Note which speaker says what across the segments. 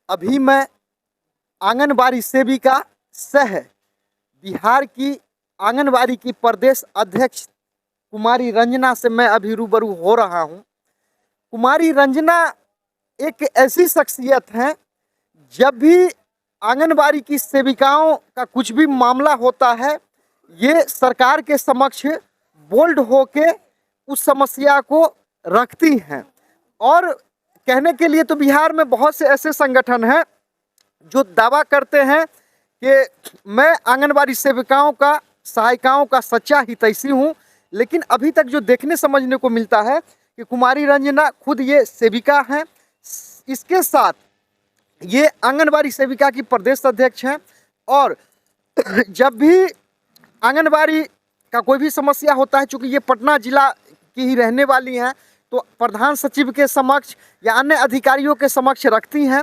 Speaker 1: अभी मैं आंगनबाड़ी सेविका सह बिहार की आंगनबाड़ी की प्रदेश अध्यक्ष कुमारी रंजना से मैं अभी रूबरू हो रहा हूं। कुमारी रंजना एक ऐसी शख्सियत हैं, जब भी आंगनबाड़ी की सेविकाओं का कुछ भी मामला होता है, ये सरकार के समक्ष बोल्ड होके उस समस्या को रखती हैं। और कहने के लिए तो बिहार में बहुत से ऐसे संगठन हैं जो दावा करते हैं कि मैं आंगनबाड़ी सेविकाओं का, सहायिकाओं का सच्चा हितैषी हूँ, लेकिन अभी तक जो देखने समझने को मिलता है कि कुमारी रंजना खुद ये सेविका हैं, इसके साथ ये आंगनबाड़ी सेविका की प्रदेश अध्यक्ष हैं। और जब भी आंगनबाड़ी का कोई भी समस्या होता है, चूँकि ये पटना जिला की ही रहने वाली हैं, तो प्रधान सचिव के समक्ष या अन्य अधिकारियों के समक्ष रखती हैं।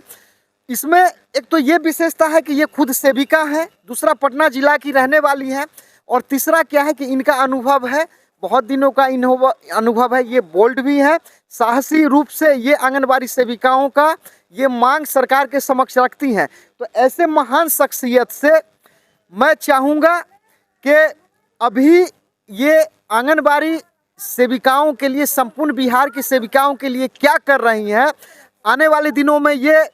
Speaker 1: इसमें एक तो ये विशेषता है कि ये खुद सेविका हैं, दूसरा पटना जिला की रहने वाली हैं, और तीसरा क्या है कि इनका अनुभव है, बहुत दिनों का अनुभव है, ये बोल्ड भी है, साहसी रूप से ये आंगनबाड़ी सेविकाओं का ये मांग सरकार के समक्ष रखती हैं। तो ऐसे महान शख्सियत से मैं चाहूँगा कि अभी ये आंगनबाड़ी सेविकाओं के लिए, संपूर्ण बिहार की सेविकाओं के लिए क्या कर रही हैं, आने वाले दिनों में ये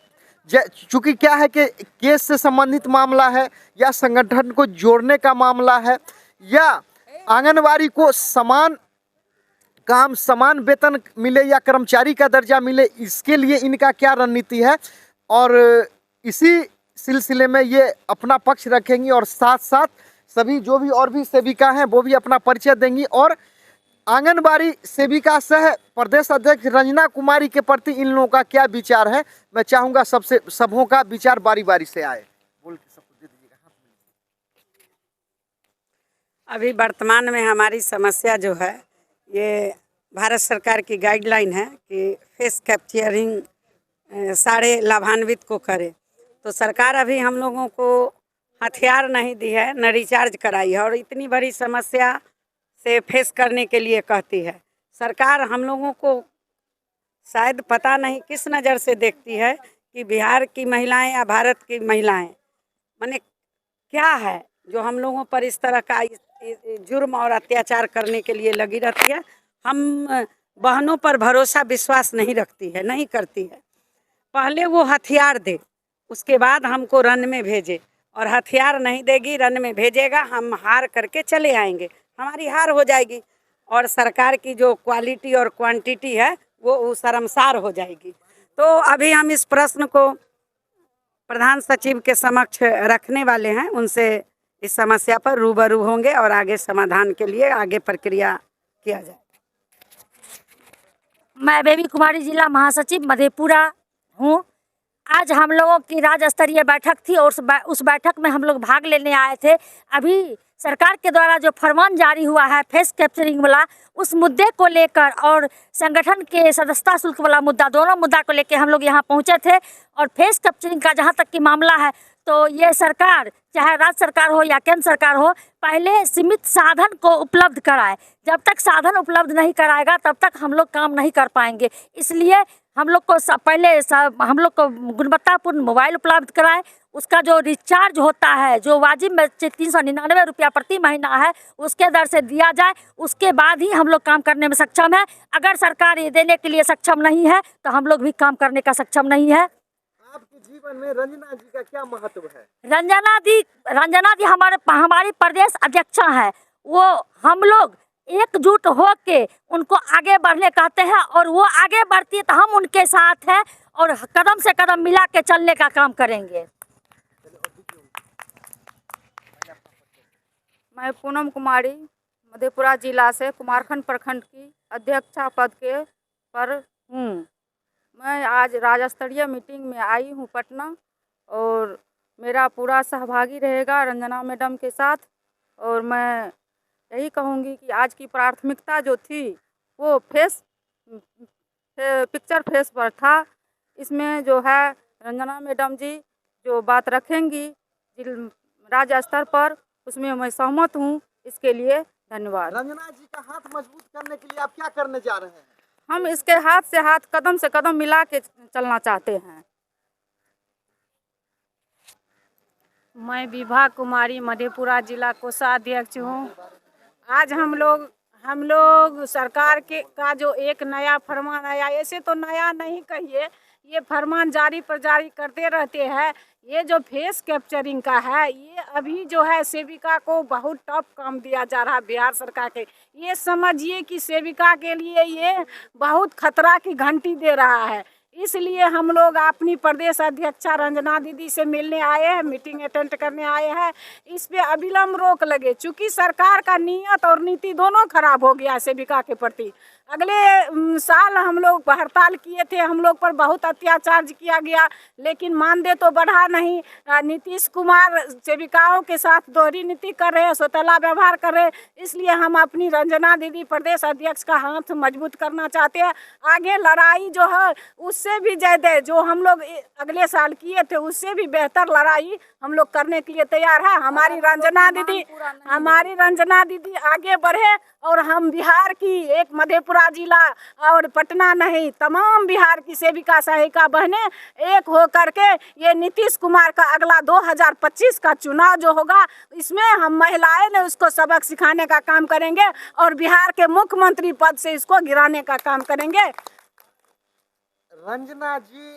Speaker 1: चूँकि क्या है कि केस से संबंधित मामला है, या संगठन को जोड़ने का मामला है, या आंगनबाड़ी को समान काम, समान वेतन मिले या कर्मचारी का दर्जा मिले, इसके लिए इनका क्या रणनीति है, और इसी सिलसिले में ये अपना पक्ष रखेंगी। और साथ साथ सभी जो भी और भी सेविका हैं वो भी अपना परिचय देंगी। और आंगनबाड़ी सेविका सह प्रदेश अध्यक्ष रंजना कुमारी के प्रति इन लोगों का क्या विचार है, मैं चाहूँगा सबों का विचार बारी बारी से आए। बोल के सबको दे दीजिएगा।
Speaker 2: अभी वर्तमान में हमारी समस्या जो है, ये भारत सरकार की गाइडलाइन है कि फेस कैप्चरिंग सारे लाभान्वित को करे। तो सरकार अभी हम लोगों को हथियार नहीं दी है, न रिचार्ज कराई है, और इतनी बड़ी समस्या से फेस करने के लिए कहती है। सरकार हम लोगों को शायद पता नहीं किस नज़र से देखती है कि बिहार की महिलाएं या भारत की महिलाएं माने क्या है जो हम लोगों पर इस तरह का जुर्म और अत्याचार करने के लिए लगी रहती है। हम बहनों पर भरोसा विश्वास नहीं रखती है, नहीं करती है। पहले वो हथियार दे, उसके बाद हमको रन में भेजे, और हथियार नहीं देगी, रन में भेजेगा, हम हार करके चले आएंगे, हमारी हार हो जाएगी, और सरकार की जो क्वालिटी और क्वांटिटी है वो शर्मसार हो जाएगी। तो अभी हम इस प्रश्न को प्रधान सचिव के समक्ष रखने वाले हैं, उनसे इस समस्या पर रूबरू होंगे और आगे समाधान के लिए आगे प्रक्रिया किया जाए।
Speaker 3: मैं बेबी कुमारी जिला महासचिव मधेपुरा हूँ। आज हम लोगों की राज्य स्तरीय बैठक थी और उस बैठक में हम लोग भाग लेने आए थे। अभी सरकार के द्वारा जो फरमान जारी हुआ है फेस कैप्चरिंग वाला, उस मुद्दे को लेकर और संगठन के सदस्यता शुल्क वाला मुद्दा, दोनों मुद्दा को लेकर हम लोग यहाँ पहुँचे थे। और फेस कैप्चरिंग का जहाँ तक कि मामला है, तो ये सरकार, चाहे राज्य सरकार हो या केंद्र सरकार हो, पहले सीमित साधन को उपलब्ध कराए। जब तक साधन उपलब्ध नहीं कराएगा तब तक हम लोग काम नहीं कर पाएंगे। इसलिए हम लोग को पहले हम लोग को गुणवत्तापूर्ण मोबाइल उपलब्ध कराए, उसका जो रिचार्ज होता है जो वाजिब में 399 रुपया प्रति महीना है, उसके दर से दिया जाए, उसके बाद ही हम लोग काम करने में सक्षम है। अगर सरकार ये देने के लिए सक्षम नहीं है तो हम लोग भी काम करने का सक्षम नहीं है।
Speaker 1: आपके जीवन में रंजना जी का क्या महत्व है?
Speaker 3: रंजना दी हमारी प्रदेश अध्यक्ष है। वो हम लोग एकजुट होके उनको आगे बढ़ने कहते हैं, और वो आगे बढ़ती है तो हम उनके साथ हैं और कदम से कदम मिला के चलने का काम करेंगे।
Speaker 4: मैं पूनम कुमारी मधेपुरा जिला से कुमारखंड प्रखंड की अध्यक्षा पद के पर हूँ। मैं आज राज्य स्तरीय मीटिंग में आई हूँ पटना, और मेरा पूरा सहभागी रहेगा रंजना मैडम के साथ। और मैं यही कहूँगी कि आज की प्राथमिकता जो थी वो पिक्चर फेस पर था। इसमें जो है रंजना मैडम जी जो बात रखेंगी राज्य स्तर पर, उसमें मैं सहमत हूँ। इसके लिए धन्यवाद।
Speaker 1: रंजना जी का हाथ मजबूत करने के लिए आप क्या करने जा रहे हैं?
Speaker 4: हम इसके हाथ से हाथ, कदम से कदम मिला के चलना चाहते हैं। मैं विभा कुमारी मधेपुरा जिला कोषाध्यक्ष हूँ। आज हम लोग सरकार का जो एक नया फरमान आया, ऐसे तो नया नहीं कहिए, ये फरमान जारी करते रहते हैं। ये जो फेस कैप्चरिंग का है, ये अभी जो है सेविका को बहुत टफ काम दिया जा रहा है बिहार सरकार के। ये समझिए कि सेविका के लिए ये बहुत खतरा की घंटी दे रहा है। इसलिए हम लोग अपनी प्रदेश अध्यक्षा रंजना दीदी से मिलने आए हैं, मीटिंग अटेंड करने आए हैं। इस पे अविलंब रोक लगे, चूँकि सरकार का नियत और नीति दोनों खराब हो गया सेविका के प्रति। अगले साल हम लोग हड़ताल किए थे, हम लोग पर बहुत अत्याचार किया गया, लेकिन मानदेय तो बढ़ा नहीं। नीतीश कुमार सेविकाओं के साथ दोहरी नीति कर रहे हैं, सौतेला व्यवहार कर रहे हैं। इसलिए हम अपनी रंजना दीदी प्रदेश अध्यक्ष का हाथ मजबूत करना चाहते हैं। आगे लड़ाई जो है उससे भी ज़्यादा जो हम लोग अगले साल किए थे, उससे भी बेहतर लड़ाई हम लोग करने के लिए तैयार है। हमारी रंजना दीदी आगे बढ़े और हम बिहार की एक मधेपुरा जिला और पटना नहीं, तमाम बिहार की सेविका सहायिका बहनें एक हो करके ये नीतीश कुमार का अगला 2025 का चुनाव जो होगा, इसमें हम महिलाएं ने उसको सबक सिखाने का काम करेंगे और बिहार के मुख्यमंत्री पद से इसको गिराने का काम करेंगे।
Speaker 1: रंजना जी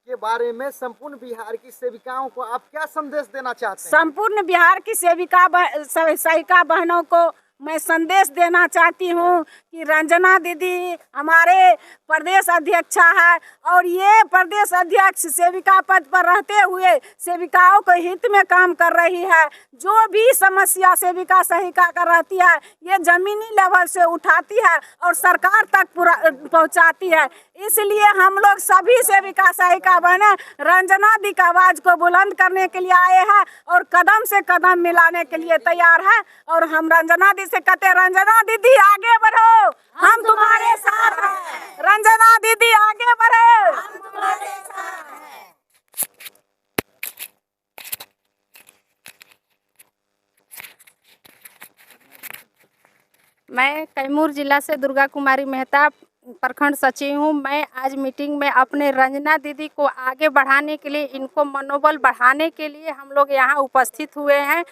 Speaker 1: के बारे में संपूर्ण बिहार की सेविकाओं को आप क्या संदेश देना चाहते हैं?
Speaker 4: संपूर्ण बिहार की सहायिका बहनों को मैं संदेश देना चाहती हूँ कि रंजना दीदी हमारे प्रदेश अध्यक्षा है और ये प्रदेश अध्यक्ष सेविका पद पर रहते हुए सेविकाओं के हित में काम कर रही है। जो भी समस्या सेविका सहायिका कर रहती है, ये जमीनी लेवल से उठाती है और सरकार तक पहुँचाती है। इसलिए हम लोग सभी सेविका सहायिका बहने रंजना दी की आवाज़ को बुलंद करने के लिए आए हैं और कदम से कदम मिलाने के लिए तैयार है। और हम रंजना दी से कहते हैं, रंजना दीदी आगे बढ़ो, हम तुम्हारे साथ हैं। रंजना दीदी आगे बढ़ो, हम तुम्हारे साथ हैं। मैं कैमूर जिला से दुर्गा कुमारी मेहता प्रखंड सचिव हूँ। मैं आज मीटिंग में अपने रंजना दीदी को आगे बढ़ाने के लिए, इनको मनोबल बढ़ाने के लिए हम लोग यहाँ उपस्थित हुए हैं।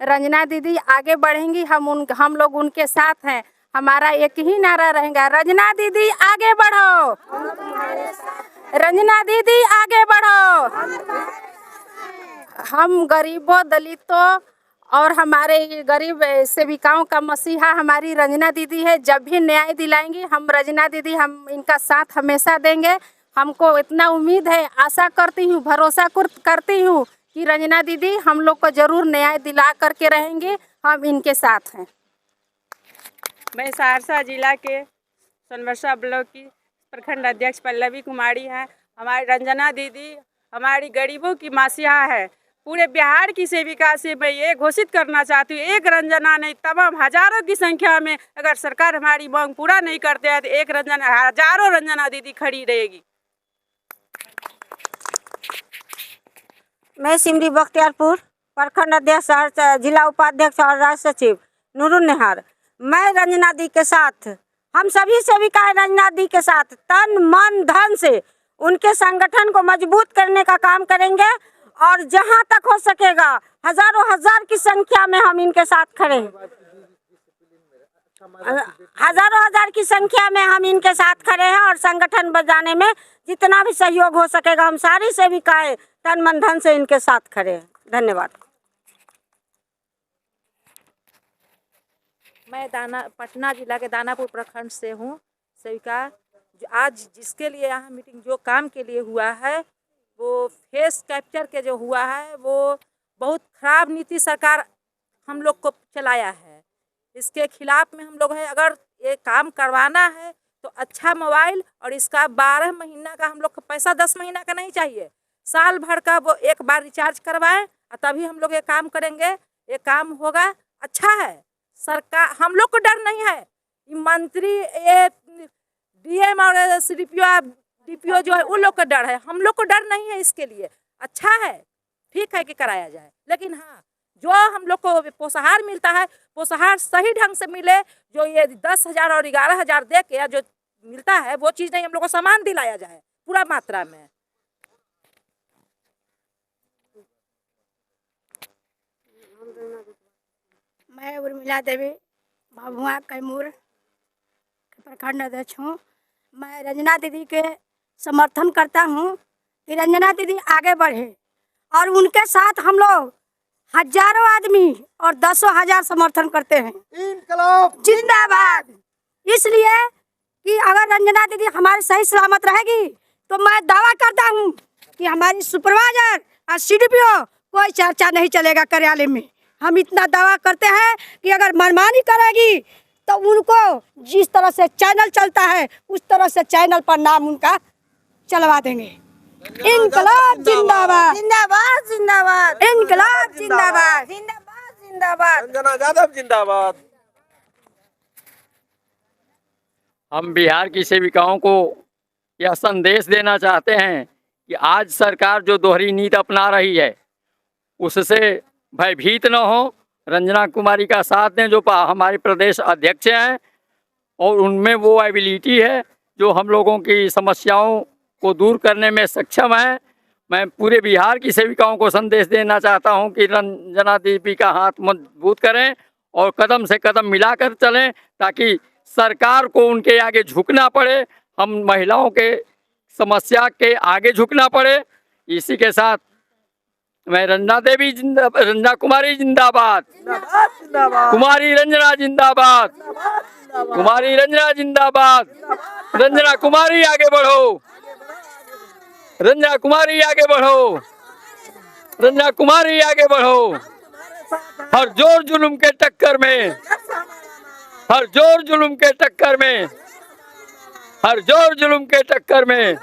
Speaker 4: रंजना दीदी आगे बढ़ेंगी, हम लोग उनके साथ हैं। हमारा एक ही नारा रहेगा, रंजना दीदी आगे बढ़ो, रंजना दीदी आगे बढ़ो। हम गरीबों, दलितों और हमारे गरीब सेविकाओं का मसीहा हमारी रंजना दीदी है। जब भी न्याय दिलाएंगी हम रंजना दीदी, हम इनका साथ हमेशा देंगे। हमको इतना उम्मीद है, आशा करती हूँ, भरोसा करती हूँ कि रंजना दीदी हम लोग को जरूर न्याय दिला करके रहेंगे। हम इनके साथ हैं।
Speaker 5: मैं सहरसा जिला के सोनबरसा ब्लॉक की प्रखंड अध्यक्ष पल्लवी कुमारी है। हमारी रंजना दीदी हमारी गरीबों की मसीहा है। पूरे बिहार की सेविका से मैं ये घोषित करना चाहती हूँ, एक रंजना नहीं, तमाम हजारों की संख्या में अगर सरकार हमारी मांग पूरा नहीं करते हैं तो एक रंजना, हजारों रंजना दीदी खड़ी रहेगी।
Speaker 6: मैं सिमरी बख्तियारपुर प्रखंड अध्यक्ष और जिला उपाध्यक्ष और राज्य सचिव नूरुन नेहार। मैं रंजना दी के साथ, हम सभी सेविकाएं रंजना दी के साथ तन मन धन से उनके संगठन को मजबूत करने का काम करेंगे और जहां तक हो सकेगा हजारों हजार की संख्या में हम इनके साथ खड़े हैं। हजारों हजार की संख्या में हम इनके साथ खड़े हैं और संगठन बजाने में जितना भी सहयोग हो सकेगा हम सारी सेविकाएं तन मन धन से इनके साथ खड़े हैं। धन्यवाद।
Speaker 7: मैं पटना जिला के दानापुर प्रखंड से हूँ सेविका। आज जिसके लिए यहाँ मीटिंग जो काम के लिए हुआ है, वो फेस कैप्चर के जो हुआ है, वो बहुत खराब नीति सरकार हम लोग को चलाया है। इसके खिलाफ में हम लोग हैं। अगर ये काम करवाना है तो अच्छा मोबाइल और इसका 12 महीना का हम लोग को पैसा 10 महीना का नहीं चाहिए, साल भर का वो एक बार रिचार्ज करवाएं और तभी हम लोग ये काम करेंगे। ये काम होगा, अच्छा है। सरकार, हम लोग को डर नहीं है। मंत्री, ये डीएम और डीपीओ जो है उन लोग का डर है, हम लोग को डर नहीं है। इसके लिए अच्छा है, ठीक है कि कराया जाए, लेकिन हाँ जो हम लोग को पोषाहार मिलता है, पोषाहार सही ढंग से मिले। जो ये 10,000 और 11,000 दे के जो मिलता है वो चीज़ नहीं, हम लोग को सामान दिलाया जाए पूरा मात्रा में।
Speaker 8: उर्मिला देवी भभुआ कैमूर प्रखंड अध्यक्ष हूँ। मैं रंजना दीदी के समर्थन करता हूँ कि रंजना दीदी आगे बढ़े और उनके साथ हम लोग हजारों आदमी और दसों हजार समर्थन करते हैं।
Speaker 1: इनकलाब
Speaker 8: जिंदाबाद। इसलिए कि अगर रंजना दीदी हमारी सही सलामत रहेगी तो मैं दावा करता हूँ कि हमारी सुपरवाइजर और CDPO कोई चर्चा नहीं चलेगा कार्यालय में। हम इतना दावा करते हैं कि अगर मनमानी करेगी तो उनको जिस तरह से चैनल चलता है उस तरह से चैनल पर नाम उनका चलवा देंगे। इनकलाब जिंदाबाद
Speaker 6: जिंदाबाद जिंदाबाद
Speaker 8: इनकलाब जिंदाबाद
Speaker 6: जिंदाबाद जिंदाबाद
Speaker 9: रंजना यादव जिंदाबाद।
Speaker 10: हम बिहार की सेविकाओं को यह संदेश देना चाहते हैं कि आज सरकार जो दोहरी नीति अपना रही है उससे भयभीत न हो। रंजना कुमारी का साथ दें जो हमारे प्रदेश अध्यक्ष हैं और उनमें वो एबिलिटी है जो हम लोगों की समस्याओं को दूर करने में सक्षम है। मैं पूरे बिहार की सेविकाओं को संदेश देना चाहता हूं कि रंजना दीदी का हाथ मजबूत करें और कदम से कदम मिलाकर चलें ताकि सरकार को उनके आगे झुकना पड़े, हम महिलाओं के समस्या के आगे झुकना पड़े। इसी के साथ मैं रंजना कुमारी जिंदाबाद, कुमारी रंजना जिंदाबाद, कुमारी रंजना जिंदाबाद। रंजना कुमारी आगे बढ़ो, रंजना कुमारी आगे बढ़ो, रंजना कुमारी आगे बढ़ो। हर जोर जुल्म के टक्कर में, हर जोर जुल्म के टक्कर में, हर जोर जुल्म के टक्कर में।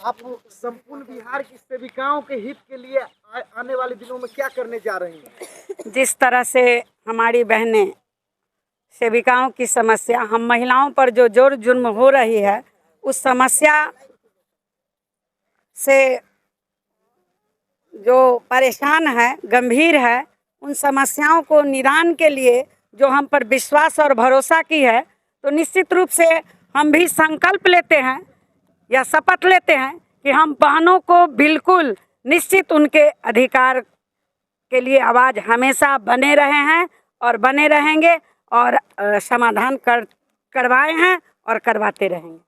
Speaker 1: आप संपूर्ण बिहार की सेविकाओं के हित के लिए आने वाले दिनों में क्या करने जा रही हैं?
Speaker 2: जिस तरह से हमारी बहनें सेविकाओं की समस्या, हम महिलाओं पर जो जोर जुल्म हो रही है उस समस्या से जो परेशान है, गंभीर है, उन समस्याओं को निदान के लिए जो हम पर विश्वास और भरोसा की है, तो निश्चित रूप से हम भी संकल्प लेते हैं या शपथ लेते हैं कि हम बहनों को बिल्कुल निश्चित उनके अधिकार के लिए आवाज़ हमेशा बने रहे हैं और बने रहेंगे और समाधान करवाए हैं और करवाते रहेंगे।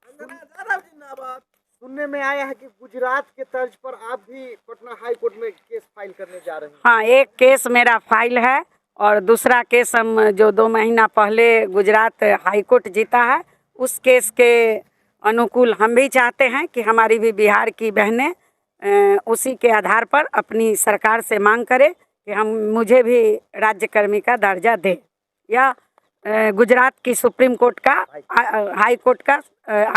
Speaker 1: सुनने में आया है कि गुजरात के तर्ज पर आप भी पटना हाई कोर्ट में केस फाइल करने जा रहे हैं।
Speaker 2: हाँ, एक केस मेरा फाइल है और दूसरा केस हम जो 2 महीना पहले गुजरात हाई कोर्ट जीता है उस केस के अनुकूल हम भी चाहते हैं कि हमारी भी बिहार की बहनें उसी के आधार पर अपनी सरकार से मांग करें कि मुझे भी राज्यकर्मी का दर्जा दे, या गुजरात की सुप्रीम कोर्ट का हाई कोर्ट का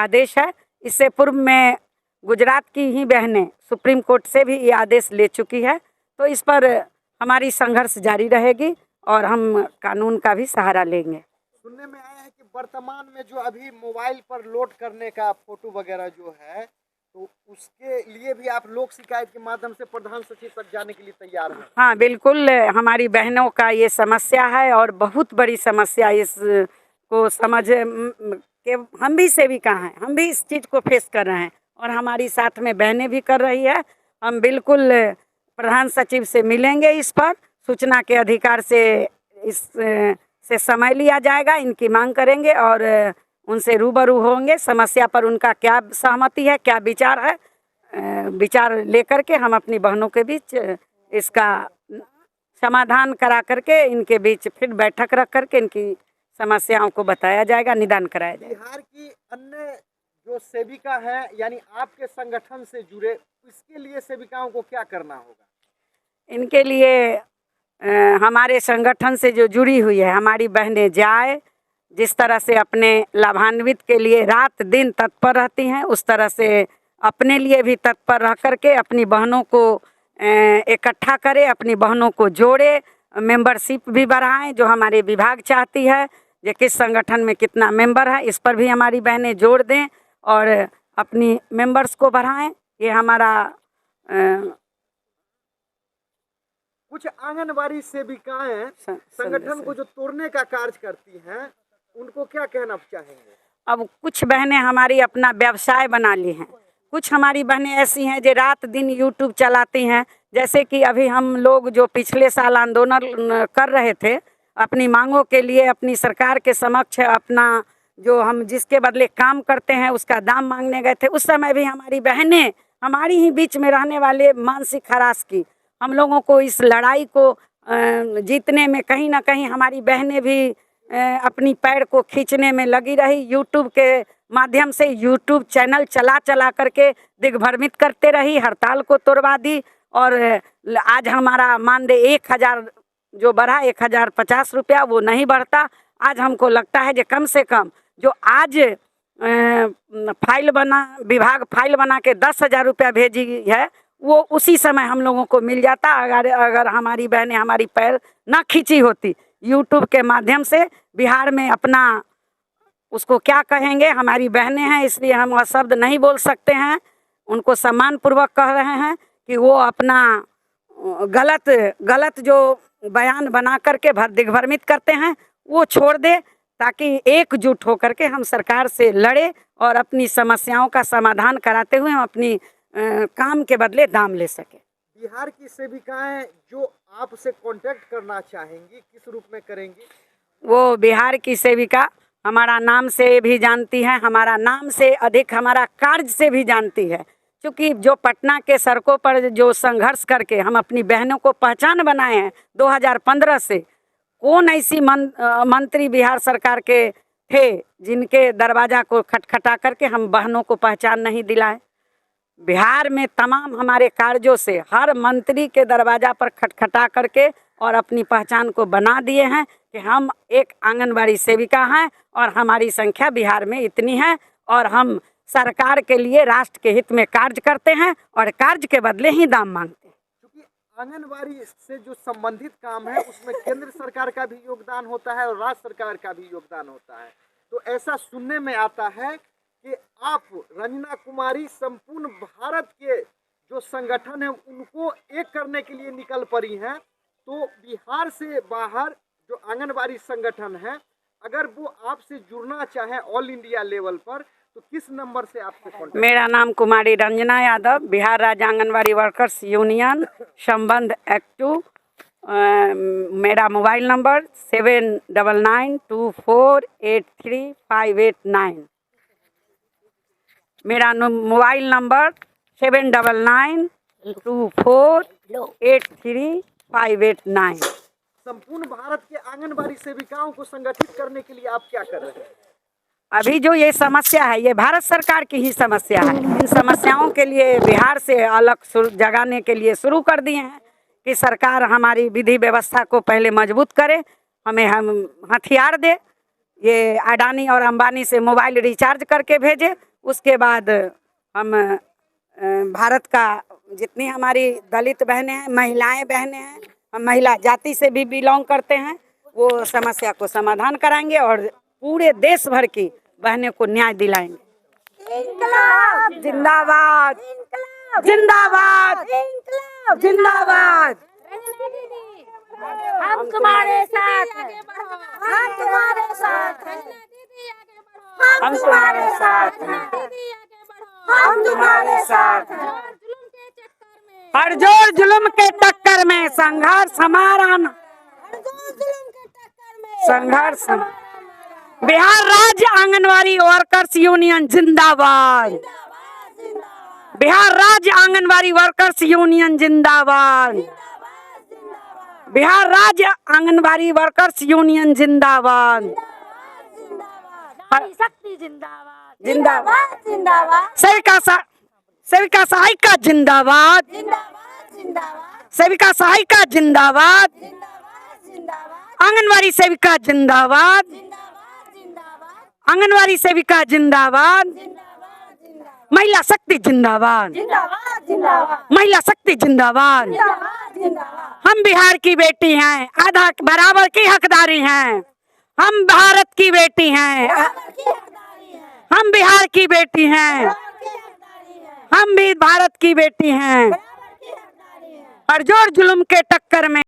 Speaker 2: आदेश है। इससे पूर्व में गुजरात की ही बहनें सुप्रीम कोर्ट से भी ये आदेश ले चुकी है, तो इस पर हमारी संघर्ष जारी रहेगी और हम कानून का भी सहारा लेंगे।
Speaker 1: सुनने में आया है कि वर्तमान में जो अभी मोबाइल पर लोड करने का फोटो वगैरह जो है तो उसके लिए भी आप लोक शिकायत के माध्यम से प्रधान सचिव तक जाने के लिए तैयार हैं?
Speaker 2: हाँ बिल्कुल, हमारी बहनों का ये समस्या है और बहुत बड़ी समस्या, इसको समझ के हम भी सेविका हैं, हम भी इस चीज़ को फेस कर रहे हैं और हमारी साथ में बहनें भी कर रही है। हम बिल्कुल प्रधान सचिव से मिलेंगे, इस पर सूचना के अधिकार से से समय लिया जाएगा, इनकी मांग करेंगे और उनसे रूबरू होंगे। समस्या पर उनका क्या सहमति है, क्या विचार है, विचार लेकर के हम अपनी बहनों के बीच इसका समाधान करा करके इनके बीच फिर बैठक रख करके इनकी समस्याओं को बताया जाएगा, निदान कराया जाएगा।
Speaker 1: बिहार की अन्य जो सेविका है यानी आपके संगठन से जुड़े, इसके लिए सेविकाओं को क्या करना होगा?
Speaker 2: इनके लिए हमारे संगठन से जो जुड़ी हुई है हमारी बहनें जाए, जिस तरह से अपने लाभान्वित के लिए रात दिन तत्पर रहती हैं उस तरह से अपने लिए भी तत्पर रह करके अपनी बहनों को इकट्ठा करें, अपनी बहनों को जोड़े, मेंबरशिप भी बढ़ाएं जो हमारे विभाग चाहती है। ये किस संगठन में कितना मेंबर है इस पर भी हमारी बहनें जोड़ दें और अपनी मेंबर्स को बढ़ाएं। ये हमारा
Speaker 1: कुछ आंगनबाड़ी सेविकाएं संगठन को जो तोड़ने का कार्य करती हैं उनको क्या कहना चाहेंगे?
Speaker 2: अब कुछ बहनें हमारी अपना व्यवसाय बना ली हैं, कुछ हमारी बहनें ऐसी हैं जो रात दिन यूट्यूब चलाती हैं। जैसे कि अभी हम लोग जो पिछले साल आंदोलन कर रहे थे अपनी मांगों के लिए, अपनी सरकार के समक्ष अपना जो हम जिसके बदले काम करते हैं उसका दाम मांगने गए थे, उस समय भी हमारी बहनें हमारी ही बीच में रहने वाले मानसिक हरास की। हम लोगों को इस लड़ाई को जीतने में कहीं ना कहीं हमारी बहनें भी अपनी पैर को खींचने में लगी रही। यूट्यूब के माध्यम से यूट्यूब चैनल चला करके दिग्भ्रमित करते रही, हड़ताल को तोड़वा दी। और आज हमारा मानदेय 1000 जो बढ़ा 1050 रुपया वो नहीं बढ़ता। आज हमको लगता है कि कम से कम जो आज विभाग फाइल बना के 10,000 रुपया भेजी है वो उसी समय हम लोगों को मिल जाता अगर हमारी बहनें हमारी पैर ना खींची होती। यूट्यूब के माध्यम से बिहार में अपना उसको क्या कहेंगे, हमारी बहनें हैं इसलिए हम वह शब्द नहीं बोल सकते हैं, उनको सम्मानपूर्वक कह रहे हैं कि वो अपना गलत जो बयान बना करके दिग्भ्रमित करते हैं वो छोड़ दे, ताकि एकजुट होकर के हम सरकार से लड़े और अपनी समस्याओं का समाधान कराते हुए हम अपनी काम के बदले दाम ले सके।
Speaker 1: बिहार की सेविकाएं जो आपसे कांटेक्ट करना चाहेंगी किस रूप में करेंगी?
Speaker 2: वो बिहार की सेविका हमारा नाम से भी जानती है, हमारा नाम से अधिक हमारा कार्य से भी जानती है। क्योंकि जो पटना के सड़कों पर जो संघर्ष करके हम अपनी बहनों को पहचान बनाए हैं 2015 से, कौन ऐसी मंत्री बिहार सरकार के थे जिनके दरवाजा को खटखटा करके हम बहनों को पहचान नहीं दिलाए। बिहार में तमाम हमारे कार्यों से हर मंत्री के दरवाजा पर खटखटा करके और अपनी पहचान को बना दिए हैं कि हम एक आंगनबाड़ी सेविका हैं और हमारी संख्या बिहार में इतनी है और हम सरकार के लिए राष्ट्र के हित में कार्य करते हैं और कार्य के बदले ही दाम मांगते हैं।
Speaker 1: क्योंकि आंगनबाड़ी से जो संबंधित काम है उसमें केंद्र सरकार का भी योगदान होता है और राज्य सरकार का भी योगदान होता है। तो ऐसा सुनने में आता है कि आप रंजना कुमारी संपूर्ण भारत के जो संगठन है उनको एक करने के लिए निकल पड़ी हैं। तो बिहार से बाहर जो आंगनबाड़ी संगठन है अगर वो आपसे जुड़ना चाहे ऑल इंडिया लेवल पर तो किस नंबर से आपसे कांटेक्ट? मेरा नाम कुमारी रंजना यादव, बिहार राज्य आंगनबाड़ी वर्कर्स यूनियन संबंध एक्टिव। मेरा मोबाइल नंबर 7992483589। मेरा मोबाइल नंबर 7992483589। संपूर्ण भारत के आंगनबाड़ी सेविकाओं को संगठित करने के लिए आप क्या कर रहे हैं? अभी जो ये समस्या है ये भारत सरकार की ही समस्या है। इन समस्याओं के लिए बिहार से अलग जगाने के लिए शुरू कर दिए हैं कि सरकार हमारी विधि व्यवस्था को पहले मजबूत करे, हमें हम हथियार दे, ये अडानी और अंबानी से मोबाइल रिचार्ज करके भेजे। उसके बाद हम भारत का जितनी हमारी दलित बहनें हैं, महिलाएं बहनें हैं, हम महिला जाति से भी बिलोंग करते हैं, वो समस्या को समाधान कराएंगे और पूरे देश भर की बहनों को न्याय दिलाएंगे। इंकलाब जिंदाबाद, जिंदाबाद, जिंदाबाद।
Speaker 3: हम तुम्हारे साथ हैं,
Speaker 8: हम तुम्हारे साथ हैं,
Speaker 2: हम तुम्हारे साथ हैं,
Speaker 8: हम तुम्हारे साथ हैं।
Speaker 2: हर जोर जुल्म के टक्कर में संघर्ष हमारा, संघर्ष। बिहार राज्य आंगनबाड़ी वर्कर्स यूनियन जिंदाबाद, बिहार राज्य आंगनबाड़ी वर्कर्स यूनियन जिंदाबाद, बिहार राज्य आंगनबाड़ी वर्कर्स यूनियन जिंदाबाद,
Speaker 3: नारी शक्ति जिंदाबाद,
Speaker 2: जिंदाबाद,
Speaker 8: जिंदाबाद,
Speaker 2: सेविका सहायिका जिंदाबाद, सेविका सहायिका जिंदाबाद, आंगनबाड़ी सेविका जिंदाबाद, आंगनबाड़ी सेविका जिंदाबाद, महिला शक्ति जिंदाबाद, महिला शक्ति जिंदाबाद। हम बिहार की बेटी हैं, आधा बराबर की हकदारी हैं। हम भारत की बेटी हैं, हम बिहार की बेटी हैं, हम भी भारत की बेटी हैं। हर जोर जुल्म के टक्कर में